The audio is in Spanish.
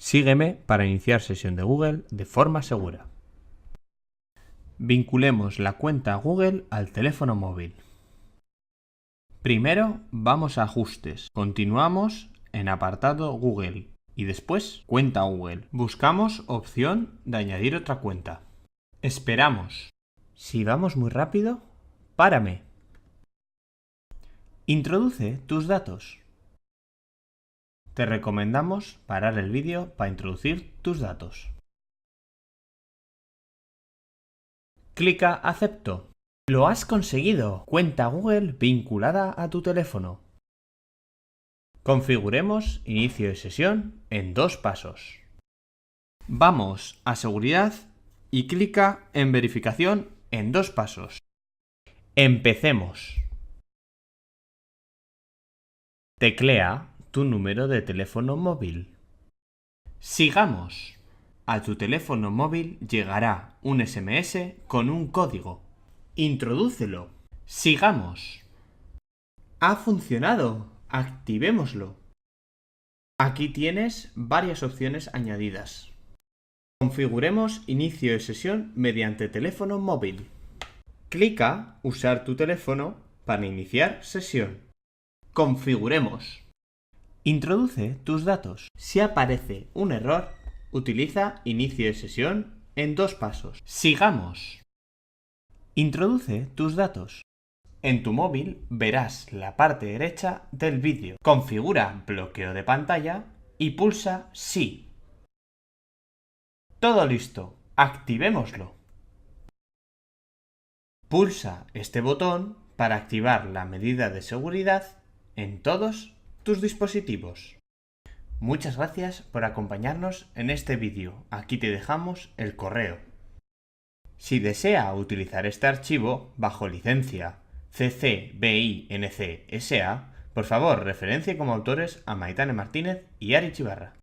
Sígueme para iniciar sesión de Google de forma segura. Vinculemos la cuenta Google al teléfono móvil. Primero vamos a Ajustes, continuamos en apartado Google y después Cuenta Google. Buscamos opción de añadir otra cuenta. Esperamos. Si vamos muy rápido, párame. Introduce tus datos. Te recomendamos parar el vídeo para introducir tus datos. Clica Acepto. ¡Lo has conseguido! Cuenta Google vinculada a tu teléfono. Configuremos inicio de sesión en 2 pasos. Vamos a Seguridad y clica en Verificación en 2 pasos. Empecemos. Teclea tu número de teléfono móvil. Sigamos. A tu teléfono móvil llegará un SMS con un código. Introdúcelo. Sigamos. ¡Ha funcionado! Activémoslo. Aquí tienes varias opciones añadidas. Configuremos inicio de sesión mediante teléfono móvil. Clica Usar tu teléfono para iniciar sesión. Configuremos. Introduce tus datos. Si aparece un error, utiliza inicio de sesión en 2 pasos. Sigamos. Introduce tus datos. En tu móvil verás la parte derecha del vídeo. Configura bloqueo de pantalla y pulsa Sí. Todo listo. Activémoslo. Pulsa este botón para activar la medida de seguridad en todos tus dispositivos. Muchas gracias por acompañarnos en este vídeo. Aquí te dejamos el correo. Si desea utilizar este archivo bajo licencia CC BY NC SA, por favor referencie como autores a Maitane Martínez y Ari Chivarra.